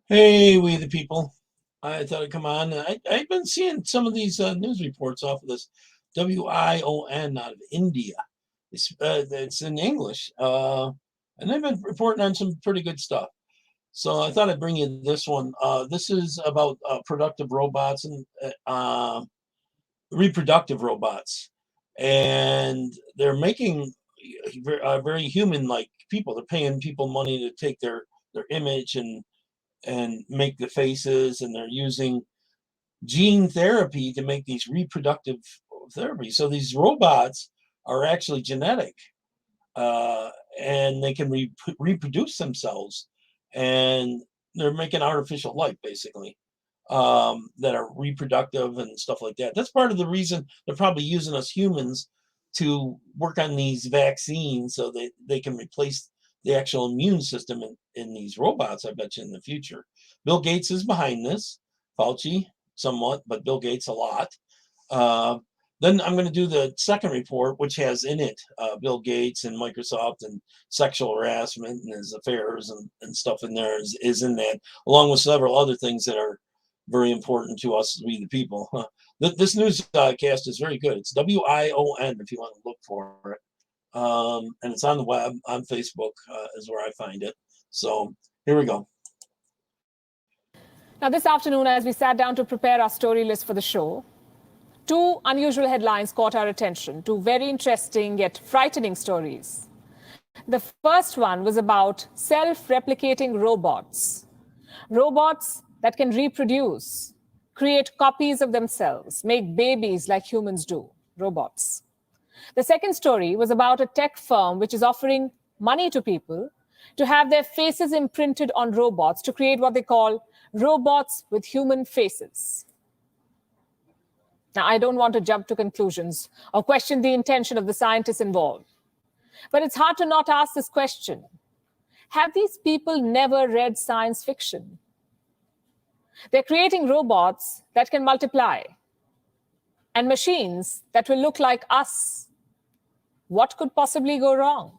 Hey, we the people. I thought I'd come on. I've been seeing some of these news reports off of this WION out of India. It's in English, and they've been reporting on some pretty good stuff. So I thought I'd bring you this one. This is about productive robots and reproductive robots, and they're making very human-like people. They're paying people money to take their image and make the faces, and they're using gene therapy to make these reproductive therapies. So these robots are actually genetic, uh, and they can reproduce themselves, and they're making artificial life basically, that are reproductive and stuff like that. That's part of the reason they're probably using us humans to work on these vaccines so that they can replace the actual immune system in these robots, I bet you, in the future. Bill Gates is behind this, Fauci somewhat, but Bill Gates a lot. Uh, then I'm going to do the second report, which has in it Bill Gates and Microsoft and sexual harassment and his affairs and stuff in there is in that, along with several other things that are very important to us, we the people. This newscast is very good. It's WION if you want to look for it. And it's on the web, on Facebook is where I find it. So here we go. Now, this afternoon, as we sat down to prepare our story list for the show, two unusual headlines caught our attention, two very interesting yet frightening stories. The first one was about self-replicating robots. Robots that can reproduce, create copies of themselves, make babies like humans do, robots. The second story was about a tech firm which is offering money to people to have their faces imprinted on robots to create what they call robots with human faces. Now, I don't want to jump to conclusions or question the intention of the scientists involved, but it's hard to not ask this question. Have these people never read science fiction? They're creating robots that can multiply and machines that will look like us. What could possibly go wrong?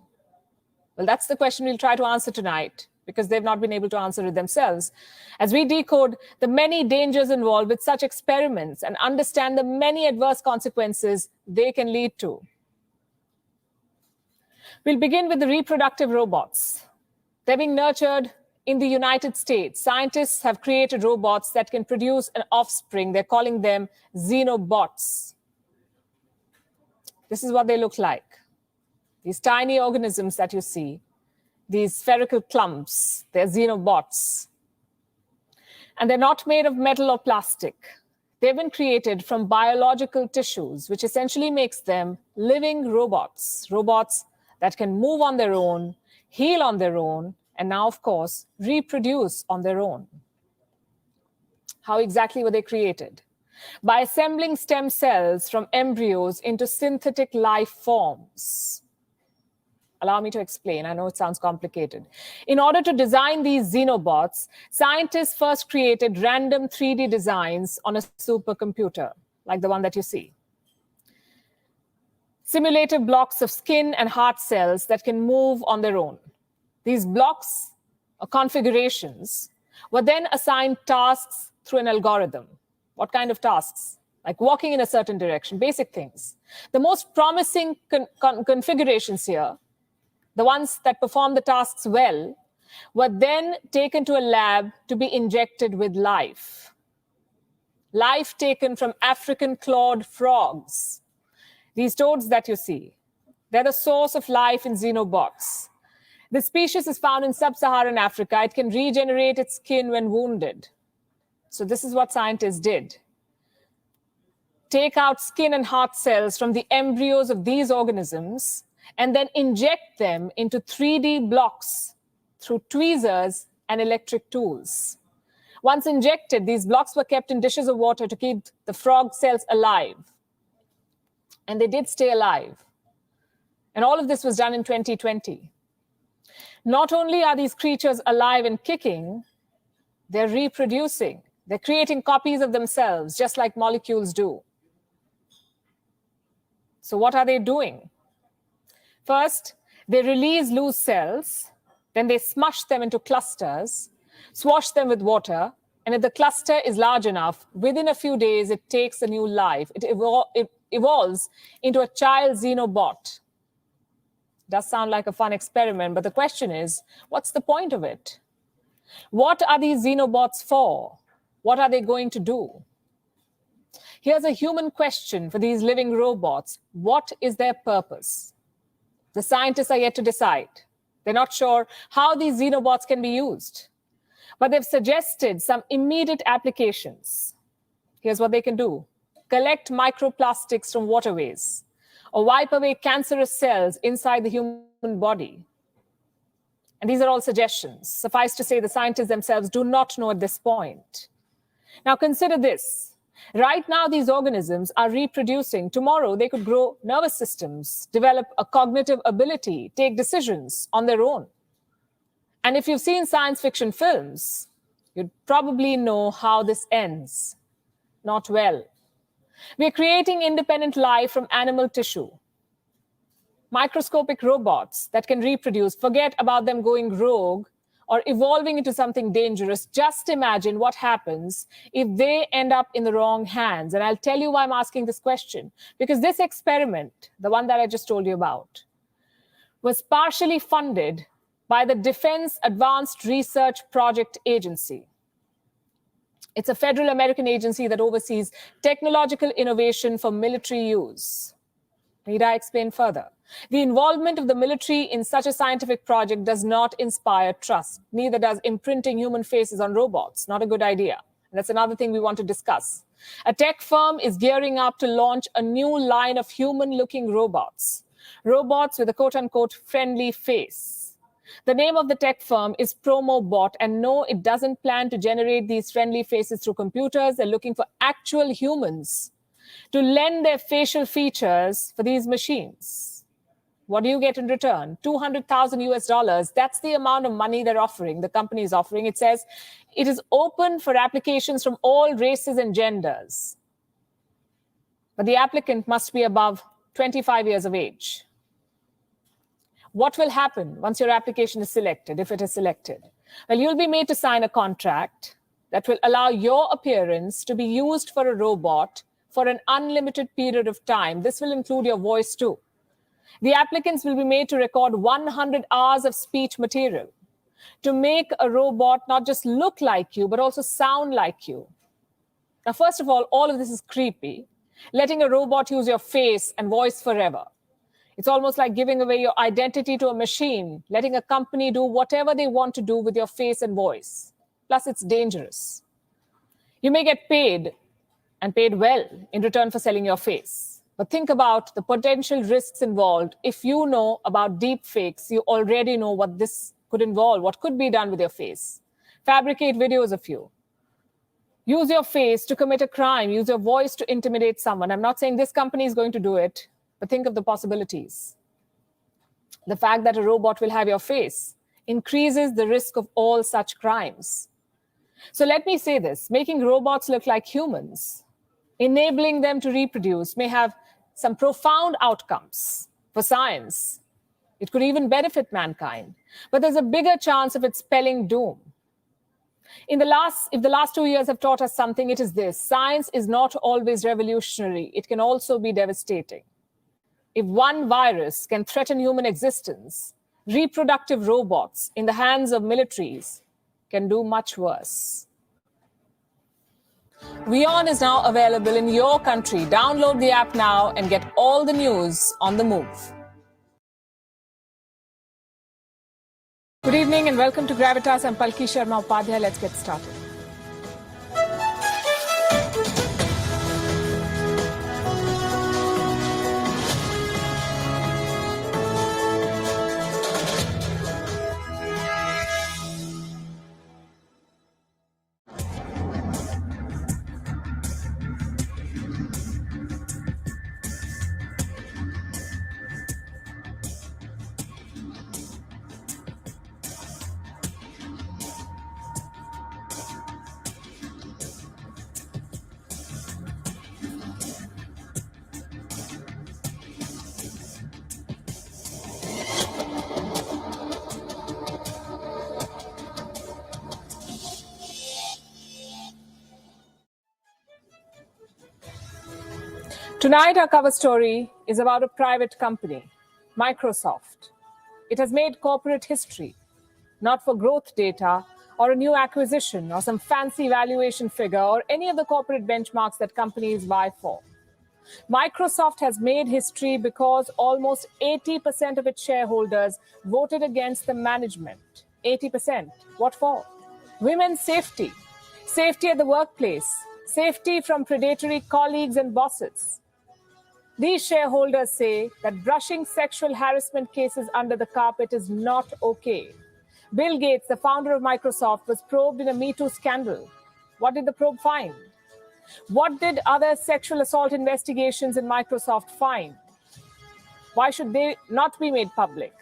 Well, that's the question we'll try to answer tonight, because they've not been able to answer it themselves, as we decode the many dangers involved with such experiments and understand the many adverse consequences they can lead to. We'll begin with the reproductive robots. They're being nurtured in the United States. Scientists have created robots that can produce an offspring. They're calling them Xenobots. This is what they look like. These tiny organisms that you see, these spherical clumps, they're Xenobots. And they're not made of metal or plastic. They've been created from biological tissues, which essentially makes them living robots, robots that can move on their own, heal on their own, and now, of course, reproduce on their own. How exactly were they created? By assembling stem cells from embryos into synthetic life forms. Allow me to explain. I know it sounds complicated. In order to design these Xenobots, scientists first created random 3D designs on a supercomputer, like the one that you see. Simulated blocks of skin and heart cells that can move on their own. These blocks or configurations were then assigned tasks through an algorithm. What kind of tasks? Like walking in a certain direction, basic things. The most promising configurations here, the ones that perform the tasks well, were then taken to a lab to be injected with life. Life taken from African clawed frogs. These toads that you see, they're the source of life in Xenobots. The species is found in sub-Saharan Africa. It can regenerate its skin when wounded. So this is what scientists did. Take out skin and heart cells from the embryos of these organisms and then inject them into 3D blocks through tweezers and electric tools. Once injected, these blocks were kept in dishes of water to keep the frog cells alive. And they did stay alive. And all of this was done in 2020. Not only are these creatures alive and kicking, they're reproducing. They're creating copies of themselves, just like molecules do. So what are they doing? First, they release loose cells, then they smush them into clusters, swash them with water, and if the cluster is large enough, within a few days, it takes a new life. It evolves into a child Xenobot. Does sound like a fun experiment, but the question is, what's the point of it? What are these Xenobots for? What are they going to do? Here's a human question for these living robots. What is their purpose? The scientists are yet to decide. They're not sure how these Xenobots can be used, but they've suggested some immediate applications. Here's what they can do: collect microplastics from waterways, or wipe away cancerous cells inside the human body. And these are all suggestions. Suffice to say, the scientists themselves do not know at this point. Now consider this. Right now, these organisms are reproducing. Tomorrow, they could grow nervous systems, develop a cognitive ability, take decisions on their own. And if you've seen science fiction films, you'd probably know how this ends. Not well. We're creating independent life from animal tissue. Microscopic robots that can reproduce. Forget about them going rogue or evolving into something dangerous. Just imagine what happens if they end up in the wrong hands. And I'll tell you why I'm asking this question. Because this experiment, the one that I just told you about, was partially funded by the Defense Advanced Research Project Agency. It's a federal American agency that oversees technological innovation for military use. Need I explain further? The involvement of the military in such a scientific project does not inspire trust. Neither does imprinting human faces on robots. Not a good idea. And that's another thing we want to discuss. A tech firm is gearing up to launch a new line of human-looking robots. Robots with a quote-unquote friendly face. The name of the tech firm is PromoBot, and no, it doesn't plan to generate these friendly faces through computers. They're looking for actual humans to lend their facial features for these machines. What do you get in return? 200,000 US dollars. That's the amount of money they're offering, the company is offering. It says it is open for applications from all races and genders. But the applicant must be above 25 years of age. What will happen once your application is selected, if it is selected? Well, you'll be made to sign a contract that will allow your appearance to be used for a robot for an unlimited period of time. This will include your voice too. The applicants will be made to record 100 hours of speech material to make a robot not just look like you, but also sound like you. Now, first of all of this is creepy. Letting a robot use your face and voice forever. It's almost like giving away your identity to a machine, letting a company do whatever they want to do with your face and voice. Plus, it's dangerous. You may get paid, and paid well, in return for selling your face. But think about the potential risks involved. If you know about deep fakes, you already know what this could involve, what could be done with your face. Fabricate videos of you. Use your face to commit a crime. Use your voice to intimidate someone. I'm not saying this company is going to do it, but think of the possibilities. The fact that a robot will have your face increases the risk of all such crimes. So let me say this: making robots look like humans, enabling them to reproduce, may have some profound outcomes for science. It could even benefit mankind. But there's a bigger chance of it spelling doom. If the last 2 years have taught us something, it is this: science is not always revolutionary. It can also be devastating. If one virus can threaten human existence, reproductive robots in the hands of militaries can do much worse. WION is now available in your country. Download the app now and get all the news on the move. Good evening and welcome to Gravitas. I'm Palki Sharma Upadhyay. Let's get started. Tonight, our cover story is about a private company, Microsoft. It has made corporate history, not for growth data or a new acquisition or some fancy valuation figure or any of the corporate benchmarks that companies vie for. Microsoft has made history because almost 80% of its shareholders voted against the management. 80%. What for? Women's safety, safety at the workplace, safety from predatory colleagues and bosses. These shareholders say that brushing sexual harassment cases under the carpet is not okay. Bill Gates, the founder of Microsoft, was probed in a Me Too scandal. What did the probe find? What did other sexual assault investigations in Microsoft find? Why should they not be made public?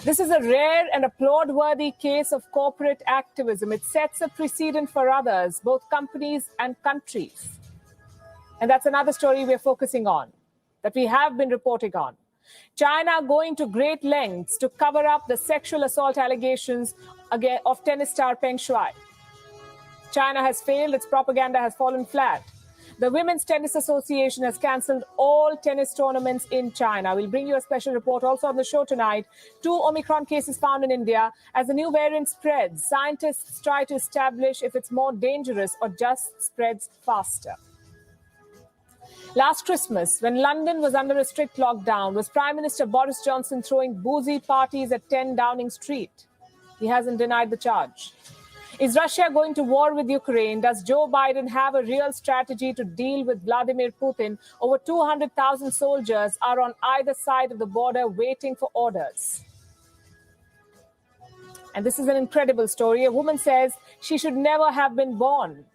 This is a rare and applaud-worthy case of corporate activism. It sets a precedent for others, both companies and countries. And that's another story we're focusing on, that we have been reporting on. China going to great lengths to cover up the sexual assault allegations of tennis star Peng Shuai. China has failed, its propaganda has fallen flat. The Women's Tennis Association has cancelled all tennis tournaments in China. We'll bring you a special report also on the show tonight. 2 Omicron cases found in India. As the new variant spreads, scientists try to establish if it's more dangerous or just spreads faster. Last Christmas, when London was under a strict lockdown, was Prime Minister Boris Johnson throwing boozy parties at 10 Downing Street? He hasn't denied the charge. Is Russia going to war with Ukraine? Does Joe Biden have a real strategy to deal with Vladimir Putin? Over 200,000 soldiers are on either side of the border waiting for orders. And this is an incredible story. A woman says she should never have been born.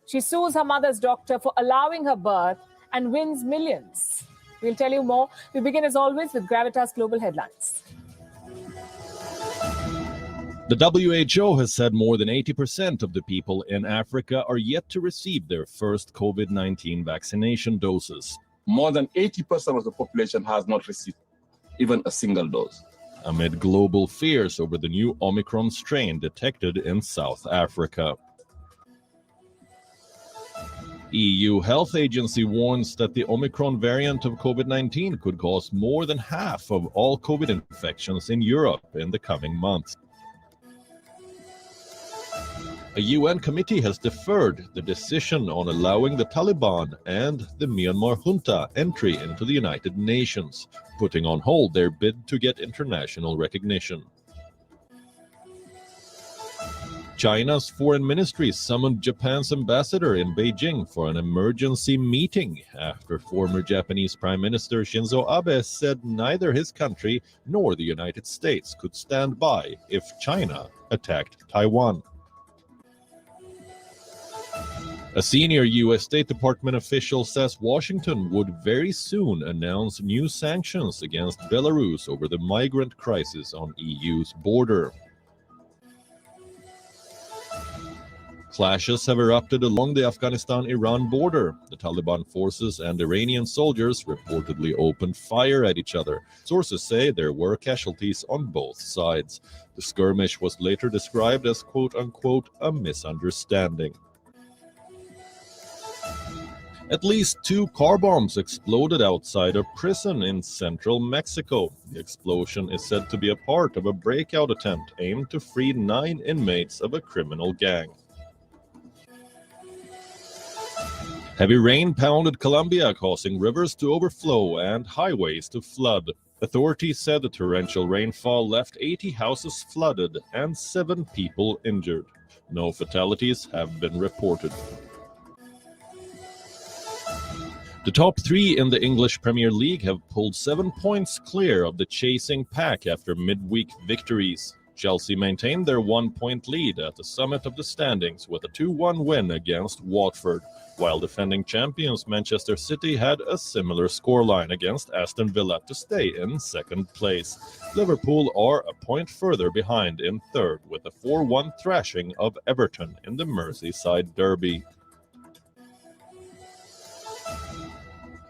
She sues her mother's doctor for allowing her birth and wins millions. We'll tell you more. We begin as always with Gravitas Global Headlines. The WHO has said more than 80% of the people in Africa are yet to receive their first COVID-19 vaccination doses. More than 80% of the population has not received even a single dose. Amid global fears over the new Omicron strain detected in South Africa. EU Health Agency warns that the Omicron variant of COVID-19 could cause more than half of all COVID infections in Europe in the coming months. A UN committee has deferred the decision on allowing the Taliban and the Myanmar junta entry into the United Nations, putting on hold their bid to get international recognition. China's foreign ministry summoned Japan's ambassador in Beijing for an emergency meeting after former Japanese Prime Minister Shinzo Abe said neither his country nor the United States could stand by if China attacked Taiwan. A senior U.S. State Department official says Washington would very soon announce new sanctions against Belarus over the migrant crisis on EU's border. Clashes have erupted along the Afghanistan-Iran border. The Taliban forces and Iranian soldiers reportedly opened fire at each other. Sources say there were casualties on both sides. The skirmish was later described as quote-unquote a misunderstanding. At least 2 car bombs exploded outside a prison in central Mexico. The explosion is said to be a part of a breakout attempt aimed to free 9 inmates of a criminal gang. Heavy rain pounded Colombia, causing rivers to overflow and highways to flood. Authorities said the torrential rainfall left 80 houses flooded and 7 people injured. No fatalities have been reported. The top 3 in the English Premier League have pulled 7 points clear of the chasing pack after midweek victories. Chelsea maintained their 1-point lead at the summit of the standings with a 2-1 win against Watford, while defending champions Manchester City had a similar scoreline against Aston Villa to stay in second place. Liverpool are a point further behind in third with a 4-1 thrashing of Everton in the Merseyside derby.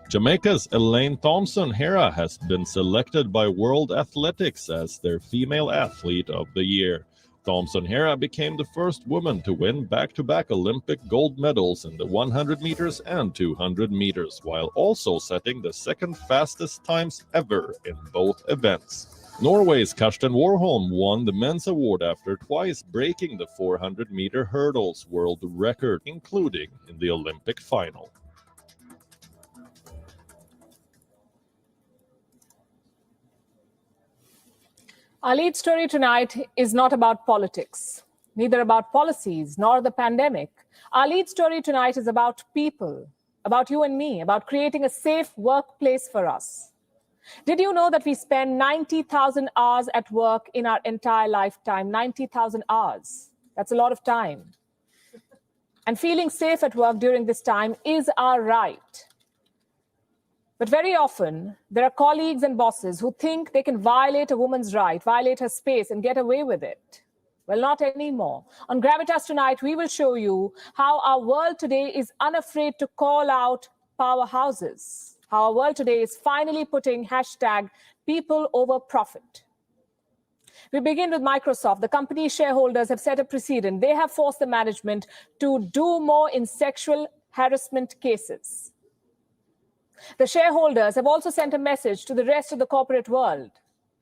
Jamaica's Elaine Thompson-Herah has been selected by World Athletics as their Female Athlete of the Year. Thompson-Hera became the first woman to win back-to-back Olympic gold medals in the 100 meters and 200 meters, while also setting the second fastest times ever in both events. Norway's Karsten Warholm won the men's award after twice breaking the 400-meter hurdles world record, including in the Olympic final. Our lead story tonight is not about politics, neither about policies nor the pandemic. Our lead story tonight is about people, about you and me, about creating a safe workplace for us. Did you know that we spend 90,000 hours at work in our entire lifetime? 90,000 hours. That's a lot of time. And feeling safe at work during this time is our right. But very often, there are colleagues and bosses who think they can violate a woman's right, violate her space, and get away with it. Well, not anymore. On Gravitas tonight, we will show you how our world today is unafraid to call out powerhouses. How our world today is finally putting hashtag people over profit. We begin with Microsoft. The company's shareholders have set a precedent. They have forced the management to do more in sexual harassment cases. The shareholders have also sent a message to the rest of the corporate world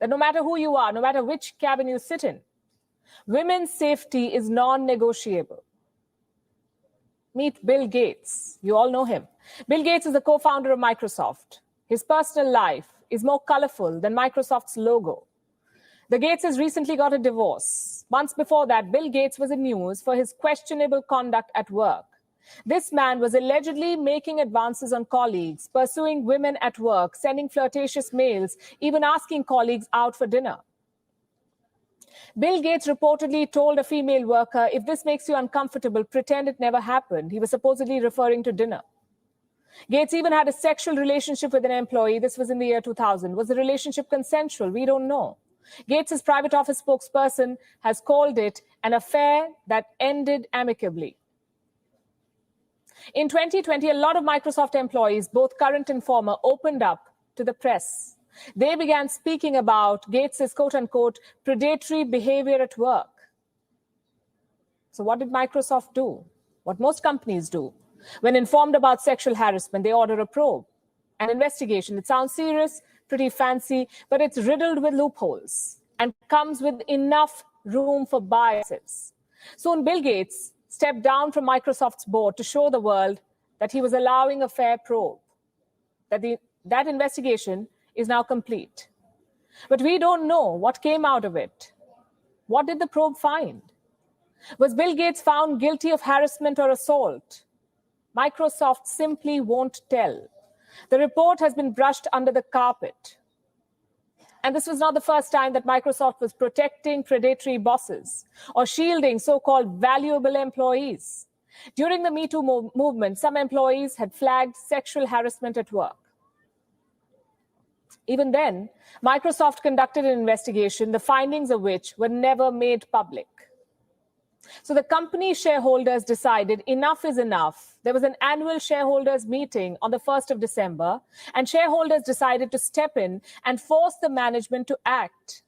that no matter who you are, no matter which cabin you sit in, women's safety is non-negotiable. Meet Bill Gates. You all know him. Bill Gates is the co-founder of Microsoft. His personal life is more colorful than Microsoft's logo. The Gateses recently got a divorce. Months before that, Bill Gates was in news for his questionable conduct at work. This man was allegedly making advances on colleagues, pursuing women at work, sending flirtatious mails, even asking colleagues out for dinner. Bill Gates reportedly told a female worker, "If this makes you uncomfortable, pretend it never happened." He was supposedly referring to dinner. Gates even had a sexual relationship with an employee. This was in the year 2000. Was the relationship consensual? We don't know. Gates's private office spokesperson has called it an affair that ended amicably. In 2020, a lot of Microsoft employees, both current and former, opened up to the press. They began speaking about Gates's quote-unquote predatory behavior at work. So what did Microsoft do? What most companies do. When informed about sexual harassment, they order a probe, an investigation. It sounds serious, pretty fancy, but it's riddled with loopholes and comes with enough room for biases. Soon Bill Gates stepped down from Microsoft's board to show the world that he was allowing a fair probe, that investigation is now complete. But we don't know what came out of it. What did the probe find? Was Bill Gates found guilty of harassment or assault? Microsoft simply won't tell. The report has been brushed under the carpet. And this was not the first time that Microsoft was protecting predatory bosses or shielding so-called valuable employees. During the Me Too movement, some employees had flagged sexual harassment at work. Even then, Microsoft conducted an investigation, the findings of which were never made public. So the company shareholders decided enough is enough. There was an annual shareholders meeting on the 1st of December, and shareholders decided to step in and force the management to act.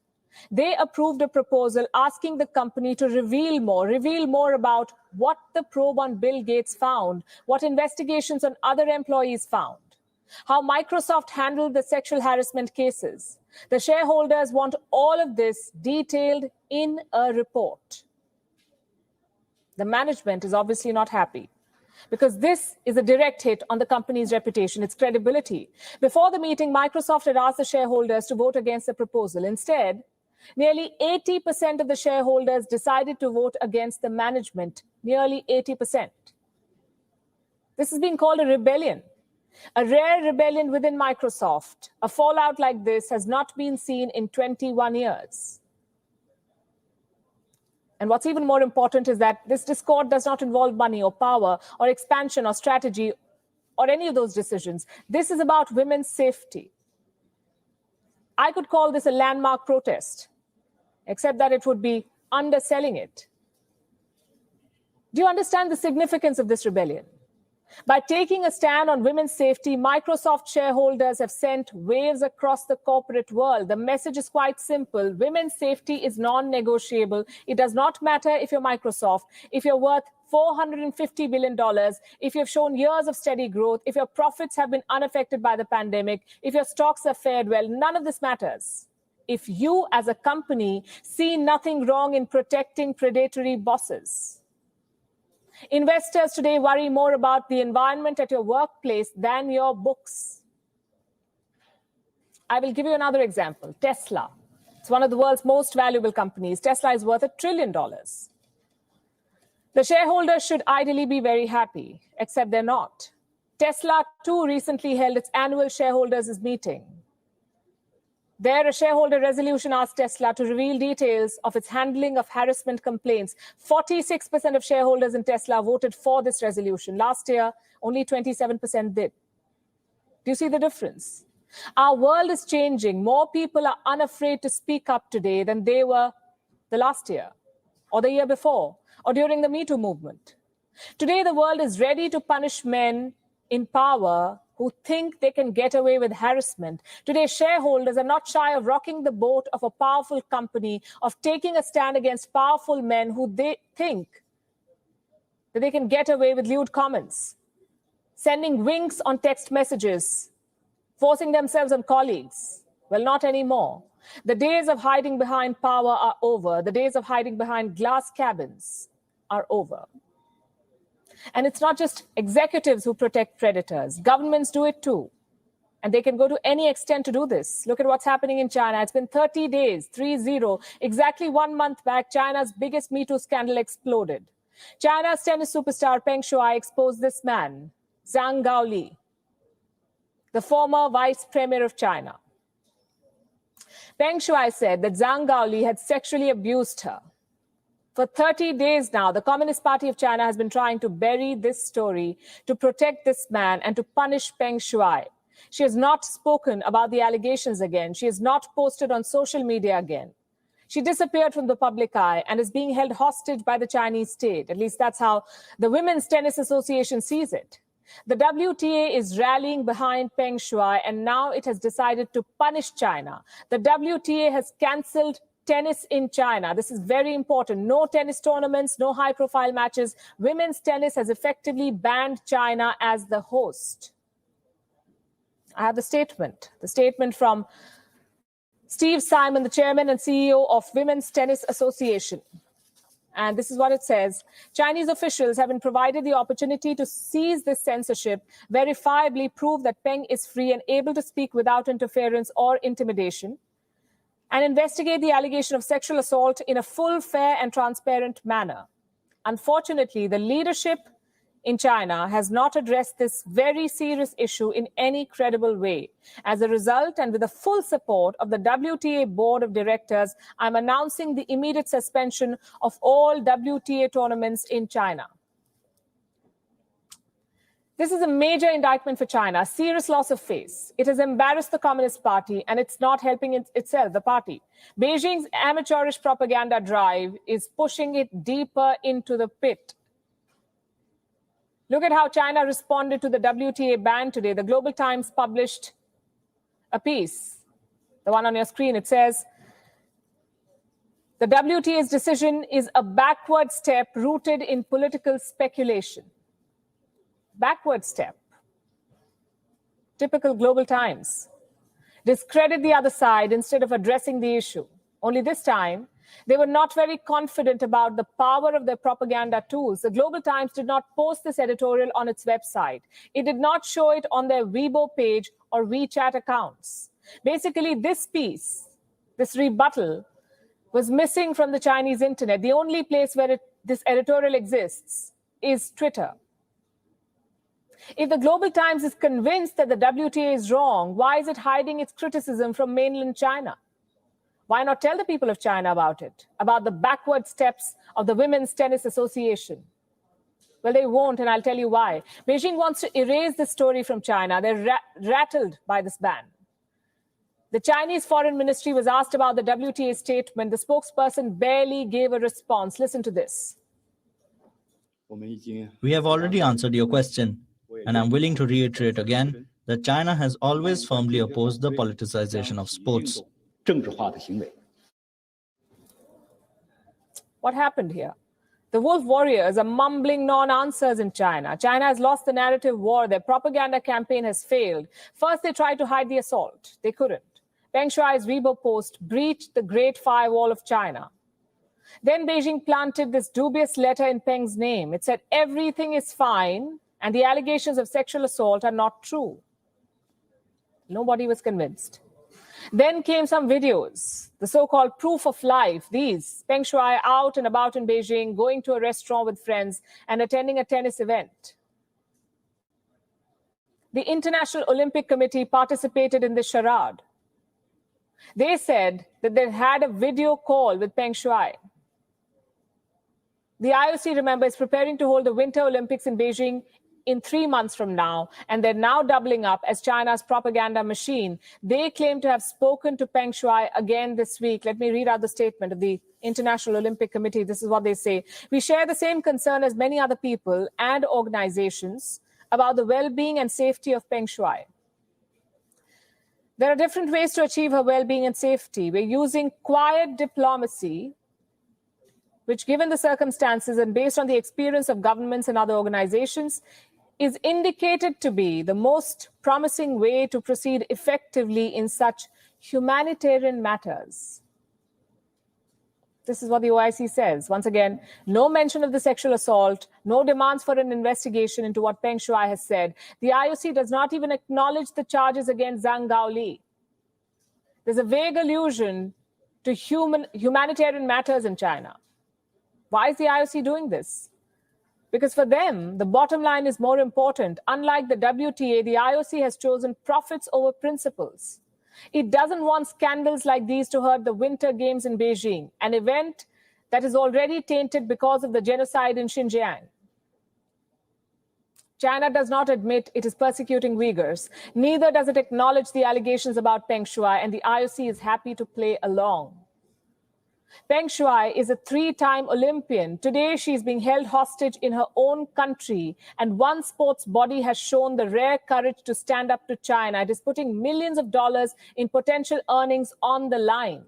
They approved a proposal asking the company to reveal more about what the probe on Bill Gates found, what investigations on other employees found, how Microsoft handled the sexual harassment cases. The shareholders want all of this detailed in a report. The management is obviously not happy because this is a direct hit on the company's reputation, its credibility. Before the meeting, Microsoft had asked the shareholders to vote against the proposal. Instead, nearly 80% of the shareholders decided to vote against the management, nearly 80%. This is being called a rebellion, a rare rebellion within Microsoft. A fallout like this has not been seen in 21 years. And what's even more important is that this discord does not involve money or power or expansion or strategy or any of those decisions. This is about women's safety. I could call this a landmark protest, except that it would be underselling it. Do you understand the significance of this rebellion? By taking a stand on women's safety, Microsoft shareholders have sent waves across the corporate world. The message is quite simple. Women's safety is non-negotiable. It does not matter if you're Microsoft, if you're worth $450 billion, if you've shown years of steady growth, if your profits have been unaffected by the pandemic, if your stocks have fared well, none of this matters. If you as a company see nothing wrong in protecting predatory bosses. Investors today worry more about the environment at your workplace than your books. I will give you another example. Tesla. It's one of the world's most valuable companies. Tesla is worth $1 trillion. The shareholders should ideally be very happy, except they're not. Tesla, too, recently held its annual shareholders' meeting. There, a shareholder resolution asked Tesla to reveal details of its handling of harassment complaints. 46% of shareholders in Tesla voted for this resolution. Last year, only 27% did. Do you see the difference? Our world is changing. More people are unafraid to speak up today than they were the last year, or the year before, or during the Me Too movement. Today, the world is ready to punish men in power who think they can get away with harassment. Today, shareholders are not shy of rocking the boat of a powerful company, of taking a stand against powerful men who they think that they can get away with lewd comments, sending winks on text messages, forcing themselves on colleagues. Well, not anymore. The days of hiding behind power are over. The days of hiding behind glass cabins are over. And it's not just executives who protect predators. Governments do it too. And they can go to any extent to do this. Look at what's happening in China. It's been 30 days, 3-0. Exactly 1 month back, China's biggest Me Too scandal exploded. China's tennis superstar Peng Shuai exposed this man, Zhang Gaoli, the former vice premier of China. Peng Shuai said that Zhang Gaoli had sexually abused her. For 30 days now, the Communist Party of China has been trying to bury this story, to protect this man, and to punish Peng Shuai. She has not spoken about the allegations again. She has not posted on social media again. She disappeared from the public eye and is being held hostage by the Chinese state. At least that's how the Women's Tennis Association sees it. The WTA is rallying behind Peng Shuai, and now it has decided to punish China. The WTA has cancelled tennis in China. This is very important. No tennis tournaments, no high-profile matches. Women's tennis has effectively banned China as the host. I have the statement from Steve Simon, the chairman and CEO of Women's Tennis Association. And this is what it says. Chinese officials have been provided the opportunity to seize this censorship, verifiably prove that Peng is free and able to speak without interference or intimidation, and investigate the allegation of sexual assault in a full, fair, and transparent manner. Unfortunately, the leadership in China has not addressed this very serious issue in any credible way. As a result, and with the full support of the WTA Board of Directors, I'm announcing the immediate suspension of all WTA tournaments in China. This is a major indictment for China, a serious loss of face. It has embarrassed the Communist Party, and it's not helping itself, the party. Beijing's amateurish propaganda drive is pushing it deeper into the pit. Look at how China responded to the WTA ban today. The Global Times published a piece, the one on your screen. It says, the WTA's decision is a backward step rooted in political speculation. Backward step. Typical Global Times. Discredit the other side instead of addressing the issue. Only this time, they were not very confident about the power of their propaganda tools. The Global Times did not post this editorial on its website. It did not show it on their Weibo page or WeChat accounts. Basically, this piece, this rebuttal, was missing from the Chinese internet. The only place where this editorial exists is Twitter. If the Global Times is convinced that the WTA is wrong, why is it hiding its criticism from mainland China? Why not tell the people of China about it, about the backward steps of the Women's Tennis Association? Well, they won't, and I'll tell you why. Beijing wants to erase this story from China. They're rattled by this ban. The Chinese Foreign Ministry was asked about the WTA statement. The spokesperson barely gave a response. Listen to this. We have already answered your question. And I'm willing to reiterate again that China has always firmly opposed the politicization of sports. What happened here? The wolf warriors are mumbling non-answers in China. China has lost the narrative war. Their propaganda campaign has failed. First, they tried to hide the assault. They couldn't. Peng Shuai's Weibo post breached the Great Firewall of China. Then Beijing planted this dubious letter in Peng's name. It said everything is fine and the allegations of sexual assault are not true. Nobody was convinced. Then came some videos, the so-called proof of life. These, Peng Shuai out and about in Beijing, going to a restaurant with friends and attending a tennis event. The International Olympic Committee participated in this charade. They said that they had a video call with Peng Shuai. The IOC, remember, is preparing to hold the Winter Olympics in Beijing in 3 months from now, and they're now doubling up as China's propaganda machine. They claim to have spoken to Peng Shuai again this week. Let me read out the statement of the International Olympic Committee. This is what they say. We share the same concern as many other people and organizations about the well-being and safety of Peng Shuai. There are different ways to achieve her well-being and safety. We're using quiet diplomacy, which, given the circumstances and based on the experience of governments and other organizations, is indicated to be the most promising way to proceed effectively in such humanitarian matters. This is what the OIC says. Once again, no mention of the sexual assault, no demands for an investigation into what Peng Shuai has said. The IOC does not even acknowledge the charges against Zhang Gaoli. There's a vague allusion to humanitarian matters in China. Why is the IOC doing this? Because for them, the bottom line is more important. Unlike the WTA, the IOC has chosen profits over principles. It doesn't want scandals like these to hurt the Winter Games in Beijing, an event that is already tainted because of the genocide in Xinjiang. China does not admit it is persecuting Uyghurs. Neither does it acknowledge the allegations about Peng Shuai, and the IOC is happy to play along. Peng Shuai is a 3-time Olympian. Today, she is being held hostage in her own country. And one sports body has shown the rare courage to stand up to China. It is putting millions of dollars in potential earnings on the line.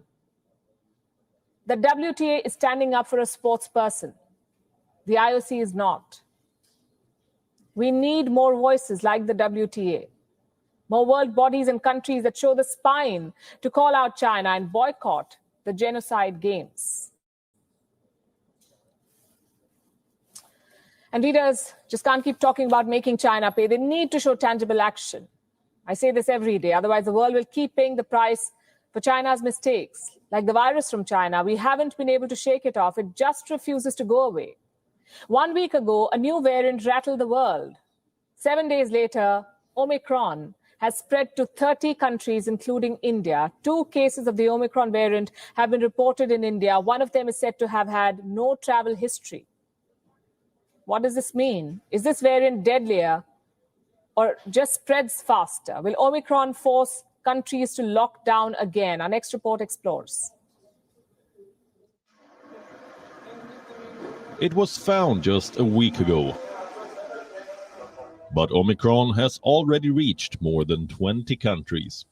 The WTA is standing up for a sports person. The IOC is not. We need more voices like the WTA. More world bodies and countries that show the spine to call out China and boycott the genocide games. And leaders just can't keep talking about making China pay. They need to show tangible action. I say this every day, otherwise the world will keep paying the price for China's mistakes. Like the virus from China, we haven't been able to shake it off. It just refuses to go away. 1 week ago, a new variant rattled the world. 7 days later, Omicron has spread to 30 countries, including India. 2 cases of the Omicron variant have been reported in India. One of them is said to have had no travel history. What does this mean? Is this variant deadlier or just spreads faster? Will Omicron force countries to lock down again? Our next report explores. It was found just a week ago. But Omicron has already reached more than 20 countries.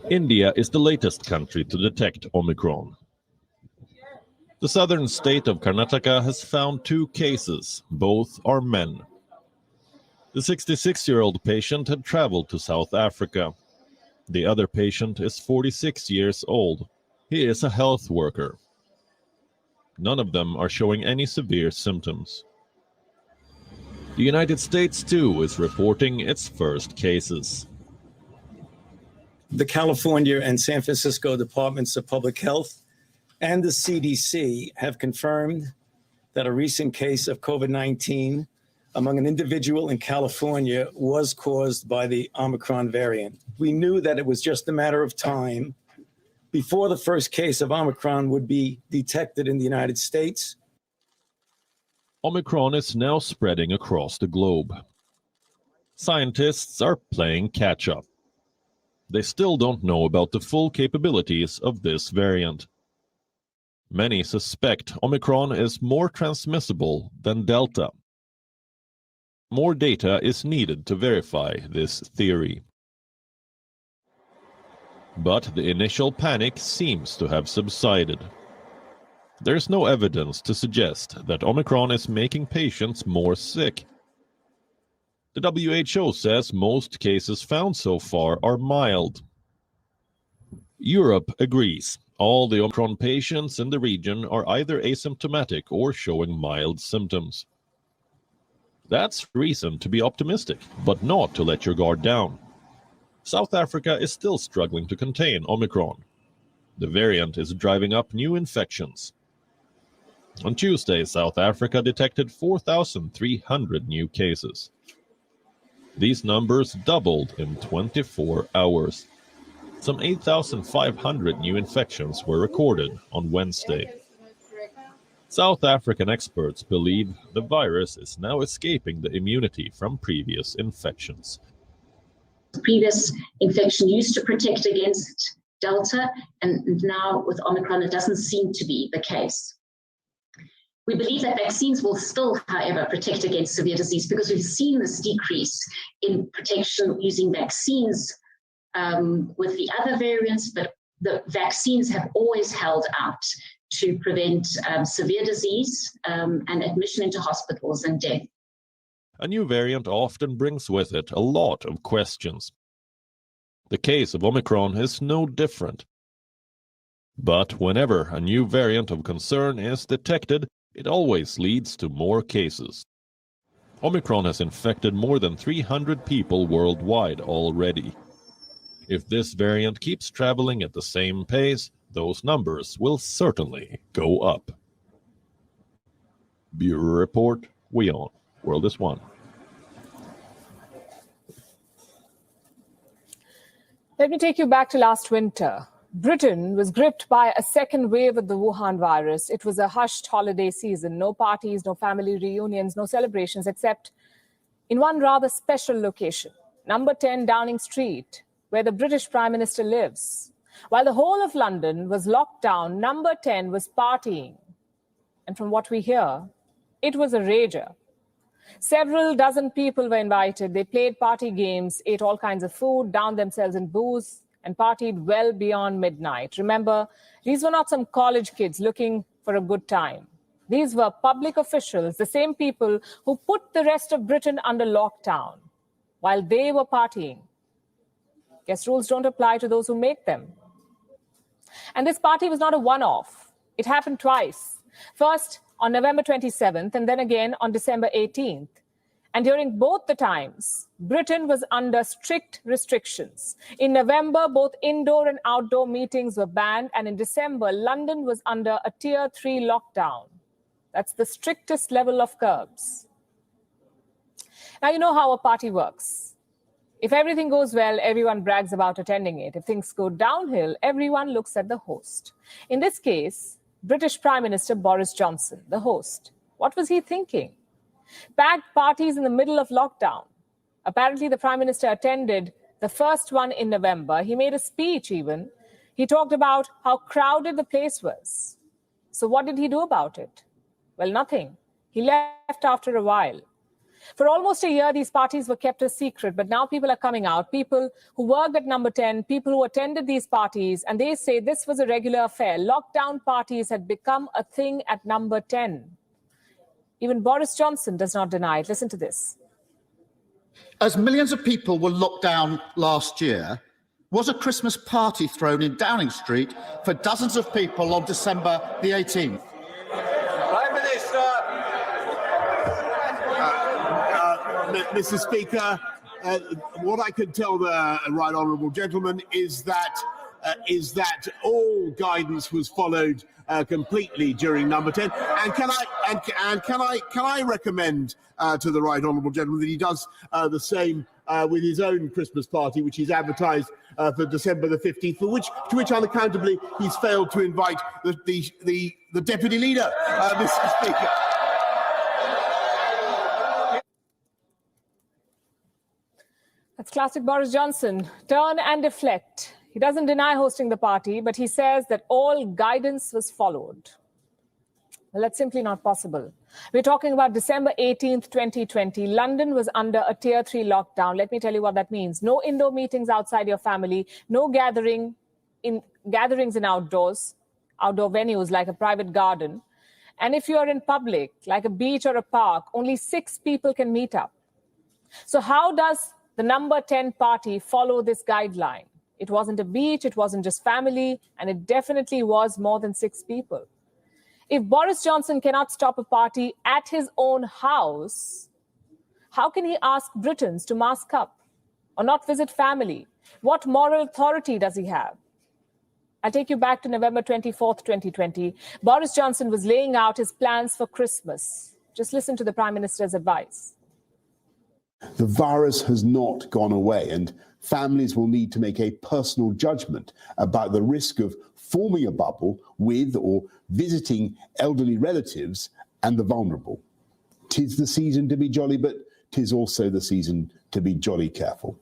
India is the latest country to detect Omicron. The southern state of Karnataka has found 2 cases. Both are men. The 66-year-old patient had traveled to South Africa. The other patient is 46 years old. He is a health worker. None of them are showing any severe symptoms. The United States, too, is reporting its first cases. The California and San Francisco Departments of Public Health and the CDC have confirmed that a recent case of COVID-19 among an individual in California was caused by the Omicron variant. We knew that it was just a matter of time before the first case of Omicron would be detected in the United States. Omicron is now spreading across the globe. Scientists are playing catch-up. They still don't know about the full capabilities of this variant. Many suspect Omicron is more transmissible than Delta. More data is needed to verify this theory. But the initial panic seems to have subsided. There's no evidence to suggest that Omicron is making patients more sick. The WHO says most cases found so far are mild. Europe agrees. All the Omicron patients in the region are either asymptomatic or showing mild symptoms. That's reason to be optimistic, but not to let your guard down. South Africa is still struggling to contain Omicron. The variant is driving up new infections. On Tuesday, South Africa detected 4,300 new cases. These numbers doubled in 24 hours. Some 8,500 new infections were recorded on Wednesday. South African experts believe the virus is now escaping the immunity from previous infections. Previous infection used to protect against Delta, and now with Omicron, it doesn't seem to be the case. We believe that vaccines will still, however, protect against severe disease because we've seen this decrease in protection using vaccines with the other variants, but the vaccines have always held out to prevent severe disease and admission into hospitals and death. A new variant often brings with it a lot of questions. The case of Omicron is no different. But whenever a new variant of concern is detected, it always leads to more cases. Omicron has infected more than 300 people worldwide already. If this variant keeps traveling at the same pace, those numbers will certainly go up. Bureau Report, WION, World is One. Let me take you back to last winter. Britain was gripped by a second wave of the Wuhan virus. It was a hushed holiday season. No parties, no family reunions, no celebrations, except in one rather special location, number 10 Downing Street, where the British Prime Minister lives. While the whole of London was locked down, number 10 was partying. And from what we hear, it was a rager. Several dozen people were invited. They played party games, ate all kinds of food, downed themselves in booze, and partied well beyond midnight. Remember, these were not some college kids looking for a good time. These were public officials, the same people who put the rest of Britain under lockdown while they were partying. Guess rules don't apply to those who make them. And this party was not a one-off. It happened twice. First, on November 27th, and then again on December 18th. And during both the times, Britain was under strict restrictions. In November, both indoor and outdoor meetings were banned, and in December, London was under a Tier 3 lockdown. That's the strictest level of curbs. Now, you know how a party works. If everything goes well, everyone brags about attending it. If things go downhill, everyone looks at the host. In this case, British Prime Minister Boris Johnson, the host. What was he thinking? Packed parties in the middle of lockdown. Apparently, the Prime Minister attended the first one in November. He made a speech even. He talked about how crowded the place was. So what did he do about it? Well, nothing. He left after a while. For almost a year, these parties were kept a secret, but now people are coming out, people who worked at number 10, people who attended these parties, and they say this was a regular affair. Lockdown parties had become a thing at number 10. Even Boris Johnson does not deny it. Listen to this. As millions of people were locked down last year, was a Christmas party thrown in Downing Street for dozens of people on December the 18th? Prime Minister. Mr. Speaker, what I can tell the right honourable gentleman is that all guidance was followed completely during number 10. And can I recommend to the right honourable gentleman that he does the same with his own Christmas party, which he's advertised for December the 15th, to which unaccountably he's failed to invite the deputy leader, Mr. Speaker. That's classic Boris Johnson. Turn and deflect. He doesn't deny hosting the party, but he says that all guidance was followed. Well, that's simply not possible. We're talking about December 18th, 2020. London was under a tier 3 lockdown. Let me tell you what that means. No indoor meetings outside your family, no gatherings in outdoor venues like a private garden. And if you're in public, like a beach or a park, only 6 people can meet up. So how does the number 10 party follow this guideline? It wasn't a beach, it wasn't just family, and it definitely was more than 6 people. If Boris Johnson cannot stop a party at his own house, how can he ask Britons to mask up or not visit family? What moral authority does he have? I'll take you back to November 24th, 2020. Boris Johnson was laying out his plans for Christmas. Just listen to the Prime Minister's advice. The virus has not gone away, and families will need to make a personal judgment about the risk of forming a bubble with or visiting elderly relatives and the vulnerable. 'Tis the season to be jolly, but 'tis also the season to be jolly careful.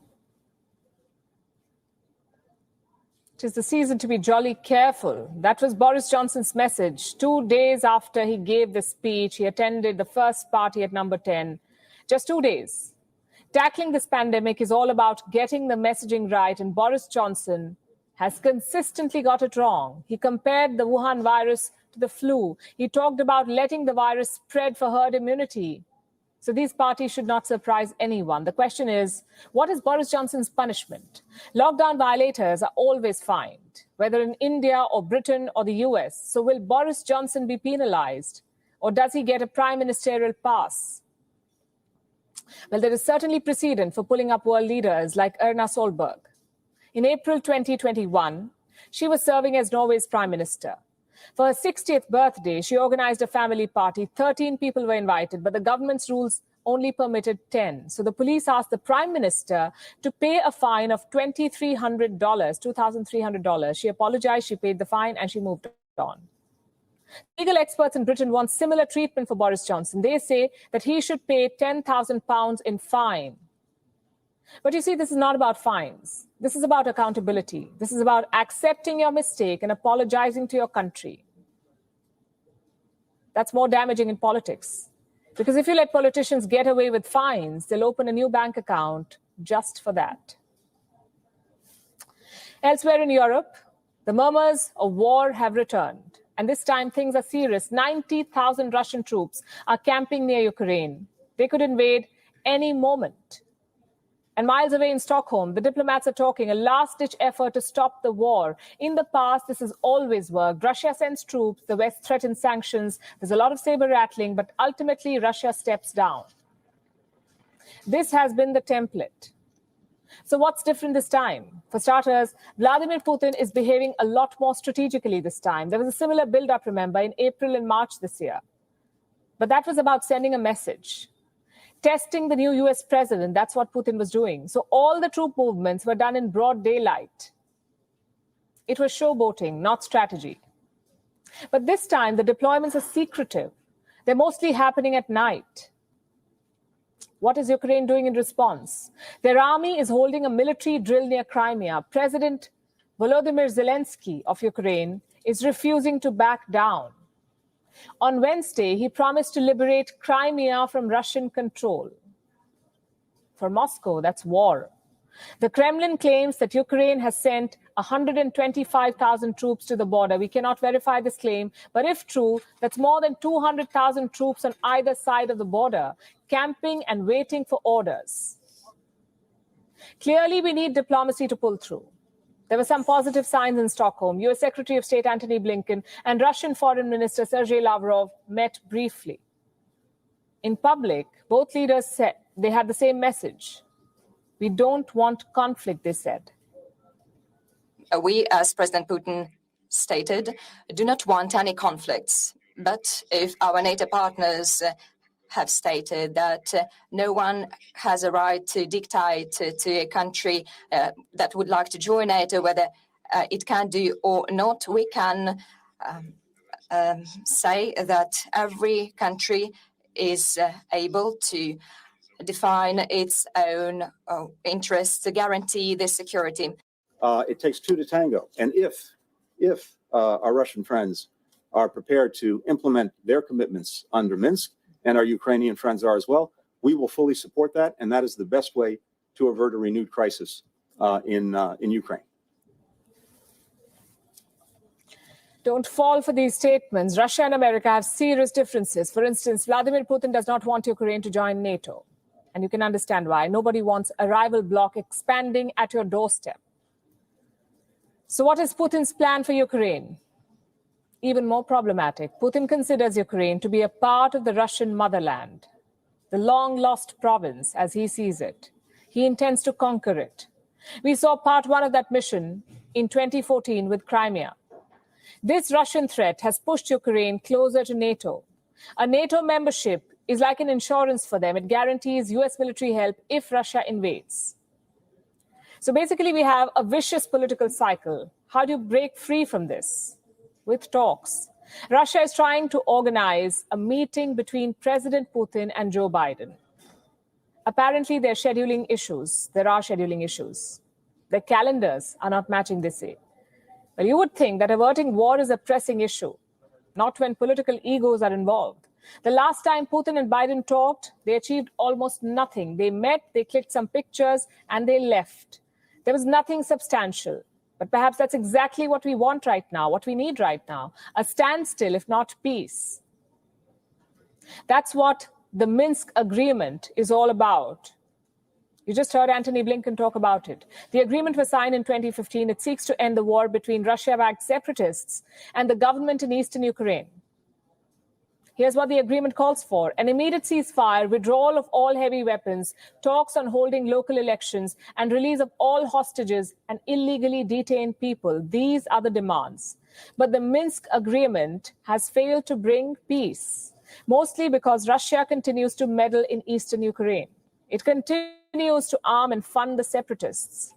'Tis the season to be jolly careful. That was Boris Johnson's message. 2 days after he gave the speech, he attended the first party at number 10. Just 2 days. Tackling this pandemic is all about getting the messaging right, and Boris Johnson has consistently got it wrong. He compared the Wuhan virus to the flu. He talked about letting the virus spread for herd immunity. So these parties should not surprise anyone. The question is, what is Boris Johnson's punishment? Lockdown violators are always fined, whether in India or Britain or the US. So will Boris Johnson be penalized, or does he get a prime ministerial pass? Well, there is certainly precedent for pulling up world leaders like Erna Solberg. In April 2021, she was serving as Norway's prime minister. For her 60th birthday, she organized a family party. 13 people were invited, but the government's rules only permitted 10. So the police asked the prime minister to pay a fine of $2,300. She apologized, she paid the fine, and she moved on. Legal experts in Britain want similar treatment for Boris Johnson. They say that he should pay £10,000 in fine. But you see, this is not about fines. This is about accountability. This is about accepting your mistake and apologizing to your country. That's more damaging in politics. Because if you let politicians get away with fines, they'll open a new bank account just for that. Elsewhere in Europe, the murmurs of war have returned. And this time things are serious. 90,000 Russian troops are camping near Ukraine. They could invade any moment. And miles away in Stockholm, the diplomats are talking a last-ditch effort to stop the war. In the past, this has always worked. Russia sends troops, the West threatens sanctions. There's a lot of saber-rattling, but ultimately Russia steps down. This has been the template. So what's different this time? For starters, Vladimir Putin is behaving a lot more strategically this time. There was a similar build-up, remember, in April and March this year. But that was about sending a message. Testing the new US president, that's what Putin was doing. So all the troop movements were done in broad daylight. It was showboating, not strategy. But this time, the deployments are secretive. They're mostly happening at night. What is Ukraine doing in response? Their army is holding a military drill near Crimea. President Volodymyr Zelensky of Ukraine is refusing to back down. On Wednesday, he promised to liberate Crimea from Russian control. For Moscow, that's war. The Kremlin claims that Ukraine has sent 125,000 troops to the border. We cannot verify this claim, but if true, that's more than 200,000 troops on either side of the border, camping and waiting for orders. Clearly, we need diplomacy to pull through. There were some positive signs in Stockholm. US Secretary of State Antony Blinken and Russian Foreign Minister Sergei Lavrov met briefly. In public, both leaders said they had the same message. We don't want conflict, they said. We, as President Putin stated, do not want any conflicts. But if our NATO partners have stated that no one has a right to dictate to a country that would like to join NATO, whether it can do or not, we can say that every country is able to define its own interests to guarantee the security. It takes two to tango. And if our Russian friends are prepared to implement their commitments under Minsk, and our Ukrainian friends are as well. We will fully support that, and that is the best way to avert a renewed crisis in Ukraine. Don't fall for these statements. Russia and America have serious differences. For instance, Vladimir Putin does not want Ukraine to join NATO. And you can understand why. Nobody wants a rival bloc expanding at your doorstep. So what is Putin's plan for Ukraine? Even more problematic. Putin considers Ukraine to be a part of the Russian motherland, the long-lost province, as he sees it. He intends to conquer it. We saw part one of that mission in 2014 with Crimea. This Russian threat has pushed Ukraine closer to NATO. A NATO membership is like an insurance for them. It guarantees US military help if Russia invades. So basically, we have a vicious political cycle. How do you break free from this? With talks. Russia is trying to organize a meeting between President Putin and Joe Biden. Apparently, they're scheduling issues. There are scheduling issues. Their calendars are not matching, they say. Well, you would think that averting war is a pressing issue, not when political egos are involved. The last time Putin and Biden talked, they achieved almost nothing. They met, they clicked some pictures, and they left. There was nothing substantial. But perhaps that's exactly what we want right now, what we need right now, a standstill, if not peace. That's what the Minsk agreement is all about. You just heard Antony Blinken talk about it. The agreement was signed in 2015. It seeks to end the war between Russia-backed separatists and the government in eastern Ukraine. Here's what the agreement calls for: an immediate ceasefire, withdrawal of all heavy weapons, talks on holding local elections, and release of all hostages and illegally detained people. These are the demands. But the Minsk agreement has failed to bring peace, mostly because Russia continues to meddle in eastern Ukraine. It continues to arm and fund the separatists.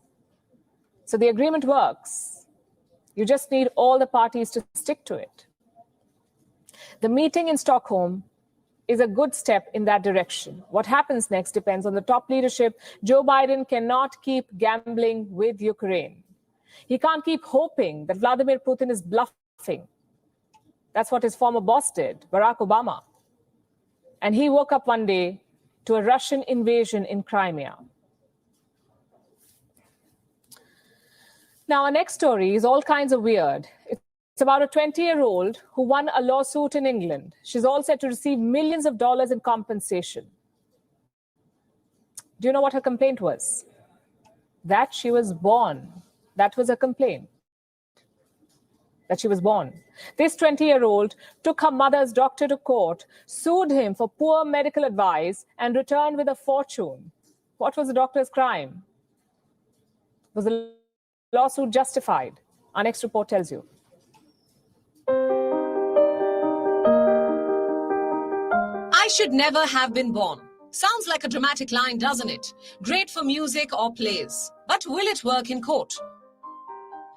So the agreement works. You just need all the parties to stick to it. The meeting in Stockholm is a good step in that direction. What happens next depends on the top leadership. Joe Biden cannot keep gambling with Ukraine. He can't keep hoping that Vladimir Putin is bluffing. That's what his former boss did, Barack Obama. And he woke up one day to a Russian invasion in Crimea. Now, our next story is all kinds of weird. It's about a 20-year-old who won a lawsuit in England. She's all set to receive millions of dollars in compensation. Do you know what her complaint was? That she was born. That was her complaint. That she was born. This 20-year-old took her mother's doctor to court, sued him for poor medical advice, and returned with a fortune. What was the doctor's crime? Was the lawsuit justified? Our next report tells you. I should never have been born. Sounds like a dramatic line, doesn't it? Great for music or plays. But will it work in court?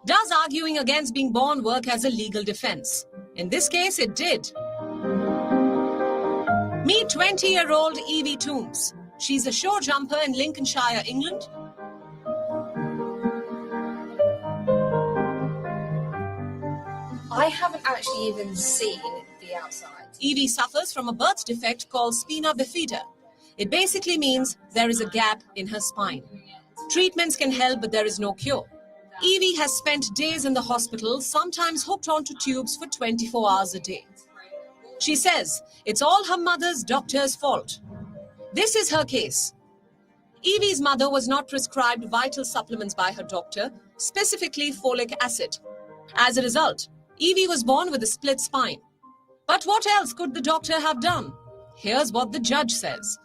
Does arguing against being born work as a legal defense? In this case, it did. Meet 20-year-old Evie Toombs. She's a show jumper in Lincolnshire, England. I haven't actually even seen the outside. Evie suffers from a birth defect called spina bifida. It basically means there is a gap in her spine. Treatments can help, but there is no cure. Evie has spent days in the hospital, sometimes hooked onto tubes for 24 hours a day. She says it's all her mother's doctor's fault. This is her case. Evie's mother was not prescribed vital supplements by her doctor, specifically folic acid. As a result, Evie was born with a split spine. But what else could the doctor have done? Here's what the judge says.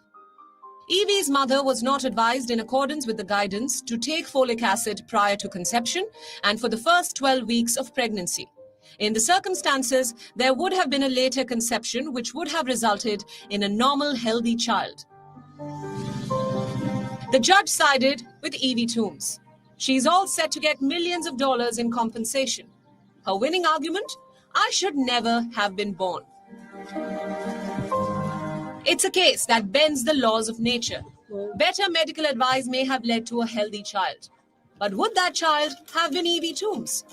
Evie's mother was not advised in accordance with the guidance to take folic acid prior to conception and for the first 12 weeks of pregnancy. In the circumstances, there would have been a later conception which would have resulted in a normal, healthy child. The judge sided with Evie Toombs. She's all set to get millions of dollars in compensation. Her winning argument? I should never have been born. It's a case that bends the laws of nature. Better medical advice may have led to a healthy child. But would that child have been Evie Toombs?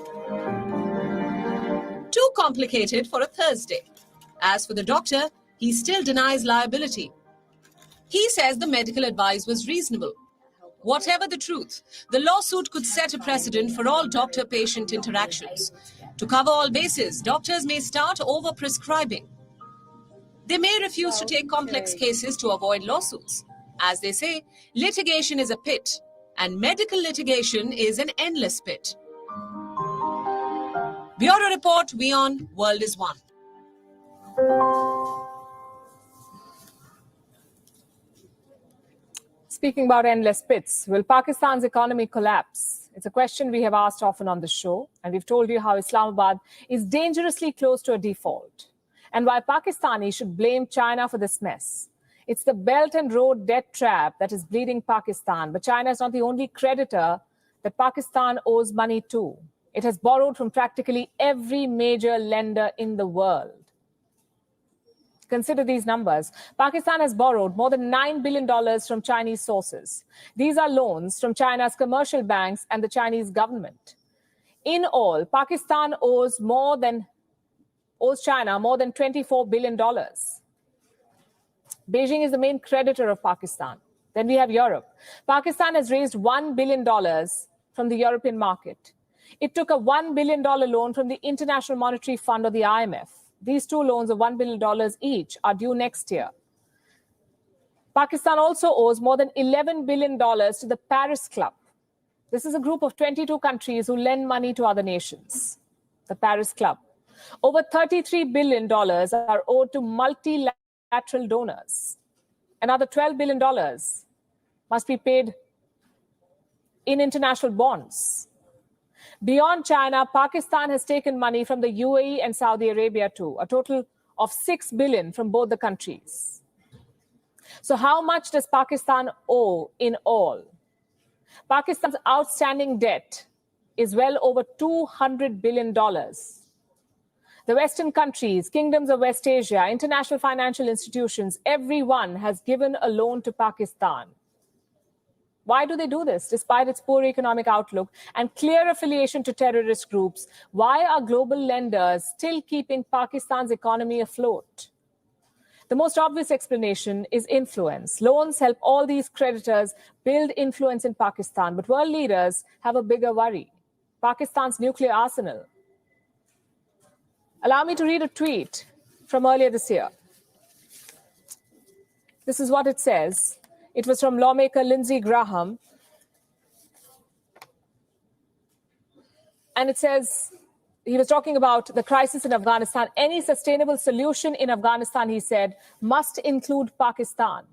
Too complicated for a Thursday. As for the doctor, he still denies liability. He says the medical advice was reasonable. Whatever the truth, the lawsuit could set a precedent for all doctor-patient interactions. To cover all bases, doctors may start over-prescribing. They may refuse to take complex cases to avoid lawsuits. As they say, litigation is a pit, and medical litigation is an endless pit. Bureau Report, WION, World is One. Speaking about endless pits, will Pakistan's economy collapse? It's a question we have asked often on the show, and we've told you how Islamabad is dangerously close to a default, and why Pakistanis should blame China for this mess. It's the Belt and Road debt trap that is bleeding Pakistan, but China is not the only creditor that Pakistan owes money to. It has borrowed from practically every major lender in the world. Consider these numbers. Pakistan has borrowed more than $9 billion from Chinese sources. These are loans from China's commercial banks and the Chinese government. In all, Pakistan owes China more than $24 billion. Beijing is the main creditor of Pakistan. Then we have Europe. Pakistan has raised $1 billion from the European market. It took a $1 billion loan from the International Monetary Fund or the IMF. These two loans of $1 billion each are due next year. Pakistan also owes more than $11 billion to the Paris Club. This is a group of 22 countries who lend money to other nations. The Paris Club. Over $33 billion are owed to multilateral donors. Another $12 billion must be paid in international bonds. Beyond China, Pakistan has taken money from the UAE and Saudi Arabia too, a total of $6 billion from both the countries. So how much does Pakistan owe in all? Pakistan's outstanding debt is well over $200 billion. The Western countries, kingdoms of West Asia, international financial institutions, everyone has given a loan to Pakistan. Why do they do this? Despite its poor economic outlook and clear affiliation to terrorist groups, why are global lenders still keeping Pakistan's economy afloat? The most obvious explanation is influence. Loans help all these creditors build influence in Pakistan, but world leaders have a bigger worry: Pakistan's nuclear arsenal. Allow me to read a tweet from earlier this year. This is what it says. It was from lawmaker Lindsey Graham. And it says, he was talking about the crisis in Afghanistan. Any sustainable solution in Afghanistan, he said, must include Pakistan.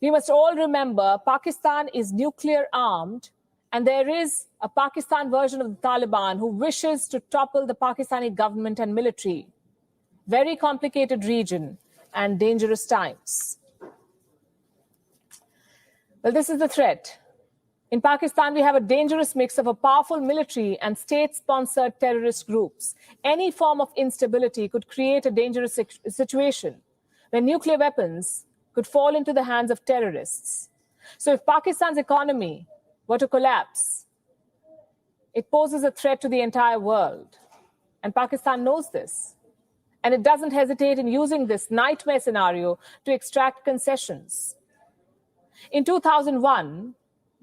We must all remember Pakistan is nuclear armed, and there is a Pakistan version of the Taliban who wishes to topple the Pakistani government and military. Very complicated region and dangerous times. Well, this is the threat. In Pakistan, we have a dangerous mix of a powerful military and state-sponsored terrorist groups. Any form of instability could create a dangerous situation where nuclear weapons could fall into the hands of terrorists. So if Pakistan's economy were to collapse, it poses a threat to the entire world. And Pakistan knows this. And it doesn't hesitate in using this nightmare scenario to extract concessions. In 2001,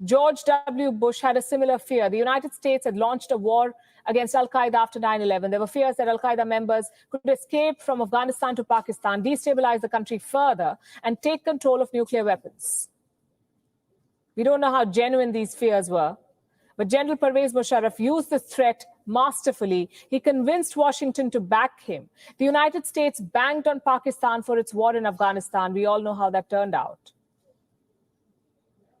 George W. Bush had a similar fear. The United States had launched a war against Al-Qaeda after 9/11. There were fears that Al-Qaeda members could escape from Afghanistan to Pakistan, destabilize the country further, and take control of nuclear weapons. We don't know how genuine these fears were, but General Pervez Musharraf used this threat masterfully. He convinced Washington to back him. The United States banked on Pakistan for its war in Afghanistan. We all know how that turned out.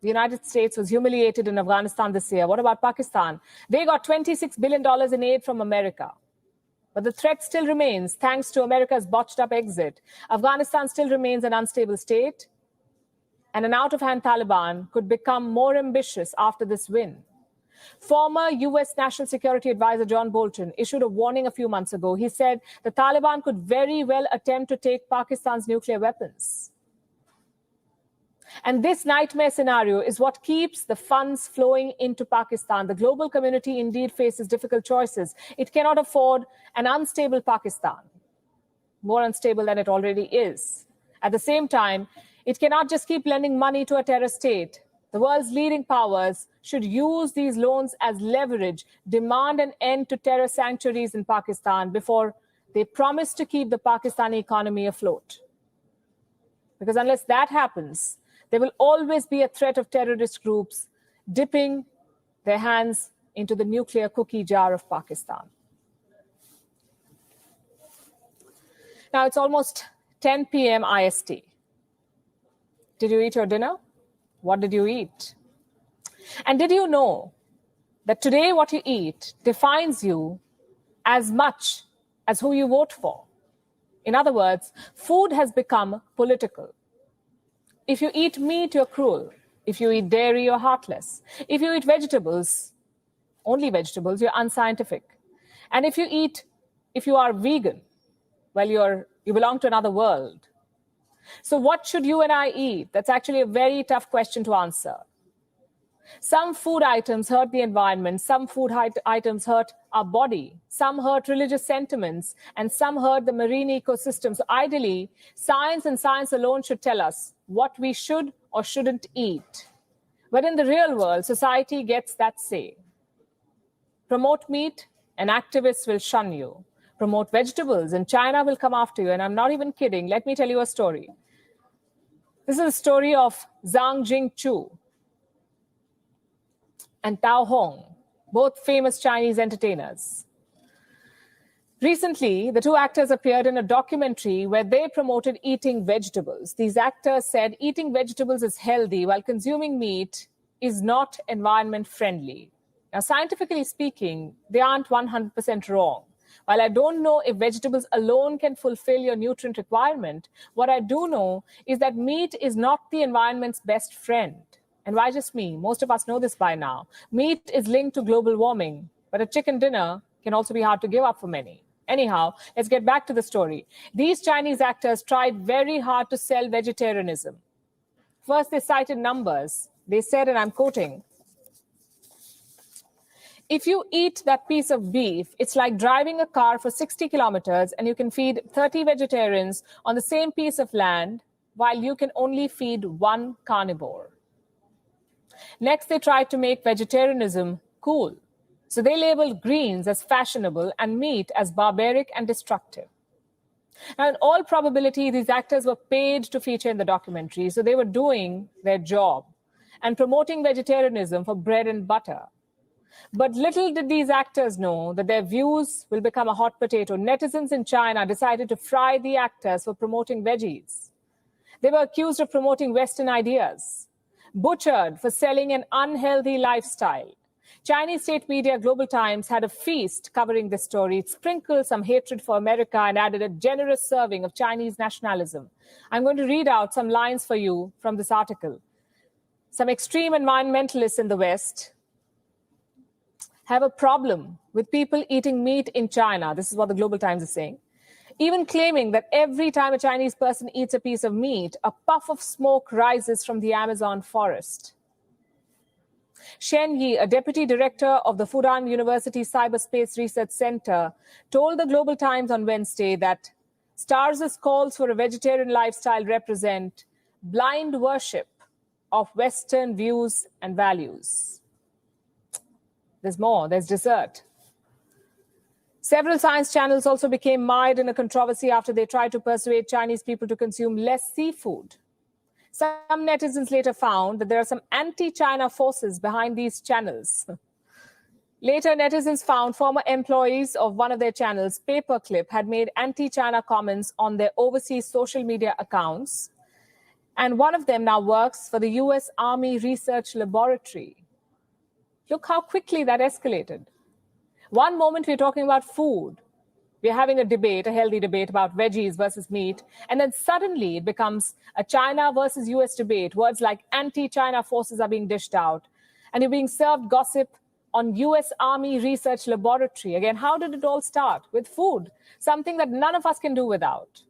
The United States was humiliated in Afghanistan this year. What about Pakistan? They got $26 billion in aid from America. But the threat still remains thanks to America's botched up exit. Afghanistan still remains an unstable state, and an out-of-hand Taliban could become more ambitious after this win. Former US National Security Advisor John Bolton issued a warning a few months ago. He said the Taliban could very well attempt to take Pakistan's nuclear weapons. And this nightmare scenario is what keeps the funds flowing into Pakistan. The global community indeed faces difficult choices. It cannot afford an unstable Pakistan, more unstable than it already is. At the same time, it cannot just keep lending money to a terror state. The world's leading powers should use these loans as leverage, demand an end to terror sanctuaries in Pakistan before they promise to keep the Pakistani economy afloat. Because unless that happens, there will always be a threat of terrorist groups dipping their hands into the nuclear cookie jar of Pakistan. Now it's almost 10 p.m. IST. Did you eat your dinner? What did you eat? And did you know that today what you eat defines you as much as who you vote for? In other words, food has become political. If you eat meat, you're cruel. If you eat dairy, you're heartless. If you eat vegetables, only vegetables, you're unscientific. And if you are vegan, well, you belong to another world. So what should you and I eat? That's actually a very tough question to answer. Some food items hurt the environment, some food items hurt our body, some hurt religious sentiments, and some hurt the marine ecosystem. So ideally, science and science alone should tell us what we should or shouldn't eat. But in the real world, society gets that say. Promote meat, and activists will shun you. Promote vegetables, and China will come after you. And I'm not even kidding. Let me tell you a story. This is a story of Zhang Jing and Tao Hong, both famous Chinese entertainers. Recently, the two actors appeared in a documentary where they promoted eating vegetables. These actors said eating vegetables is healthy while consuming meat is not environment friendly. Now, scientifically speaking, they aren't 100% wrong. While I don't know if vegetables alone can fulfill your nutrient requirement, what I do know is that meat is not the environment's best friend. And why just me? Most of us know this by now. Meat is linked to global warming, but a chicken dinner can also be hard to give up for many. Anyhow, let's get back to the story. These Chinese actors tried very hard to sell vegetarianism. First, they cited numbers. They said, and I'm quoting, if you eat that piece of beef, it's like driving a car for 60 kilometers and you can feed 30 vegetarians on the same piece of land while you can only feed one carnivore. Next, they tried to make vegetarianism cool. So they labeled greens as fashionable and meat as barbaric and destructive. Now, in all probability, these actors were paid to feature in the documentary, so they were doing their job and promoting vegetarianism for bread and butter. But little did these actors know that their views will become a hot potato. Netizens in China decided to fry the actors for promoting veggies. They were accused of promoting Western ideas, butchered for selling an unhealthy lifestyle. Chinese state media Global Times had a feast covering this story. It sprinkled some hatred for America and added a generous serving of Chinese nationalism. I'm going to read out some lines for you from this article. Some extreme environmentalists in the West have a problem with people eating meat in China. This is what the Global Times is saying. Even claiming that every time a Chinese person eats a piece of meat, a puff of smoke rises from the Amazon forest. Shen Yi, a deputy director of the Fudan University Cyberspace Research Center, told the Global Times on Wednesday that Stars' calls for a vegetarian lifestyle represent blind worship of Western views and values. There's more, there's dessert. Several science channels also became mired in a controversy after they tried to persuade Chinese people to consume less seafood. Some netizens later found that there are some anti-China forces behind these channels. Later, netizens found former employees of one of their channels, Paperclip, had made anti-China comments on their overseas social media accounts. And one of them now works for the US Army Research Laboratory. Look how quickly that escalated. One moment we're talking about food. We're having a debate, a healthy debate about veggies versus meat. And then suddenly it becomes a China versus US debate. Words like anti-China forces are being dished out. And you're being served gossip on US Army Research Laboratory. Again, how did it all start? With food, something that none of us can do without.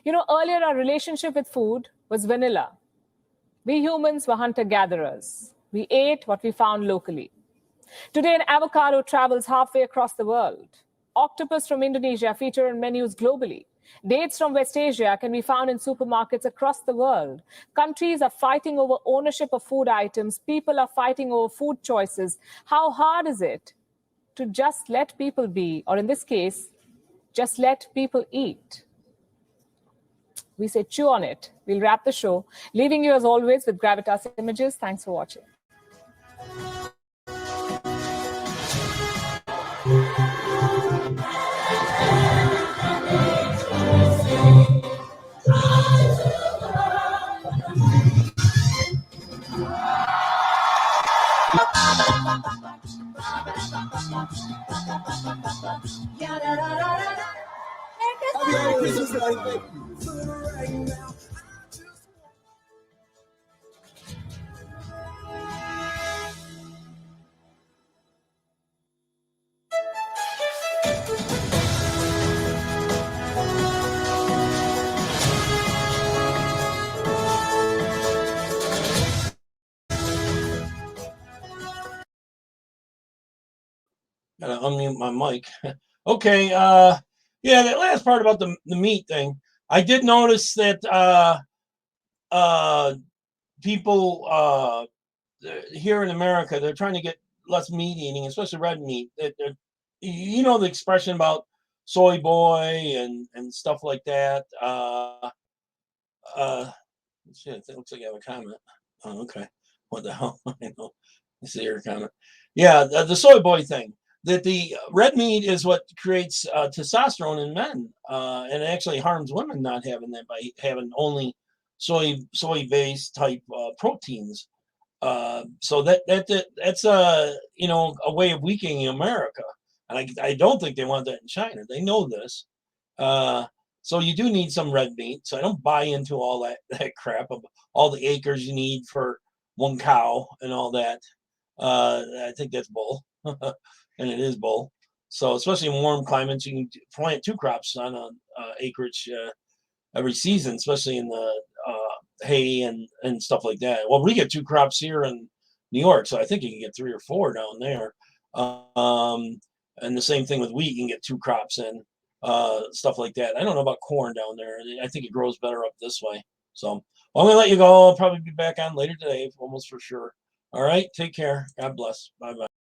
You know, earlier our relationship with food was vanilla. We humans were hunter-gatherers. We ate what we found locally. Today, an avocado travels halfway across the world. Octopus from Indonesia feature on menus globally. Dates from West Asia can be found in supermarkets across the world. Countries are fighting over ownership of food items. People are fighting over food choices. How hard is it to just let people be, or in this case, just let people eat? We say chew on it. We'll wrap the show, leaving you as always with Gravitas Images. Thanks for watching. Gotta unmute my mic. Okay, yeah, that last part about the meat thing. I did notice that people here in America, they're trying to get less meat eating, especially red meat. You know the expression about soy boy and stuff like that. Shit, it looks like I have a comment. Oh, okay. What the hell? I know. I see your comment. Yeah, the soy boy thing. That the red meat is what creates testosterone in men, and it actually harms women not having that by having only soy-based type proteins. So that's a a way of weakening America, and I don't think they want that in China. They know this. So you do need some red meat. So I don't buy into all that crap of all the acres you need for one cow and all that. I think that's bull. And it is bull. So especially in warm climates, you can plant 2 crops on an acreage every season, especially in the hay and stuff like that. Well, we get 2 crops here in New York, so I think you can get 3 or 4 down there. And the same thing with wheat, you can get 2 crops in, stuff like that. I don't know about corn down there. I think it grows better up this way. So I'm gonna let you go. I'll probably be back on later today, almost for sure. All right, take care. God bless. Bye bye.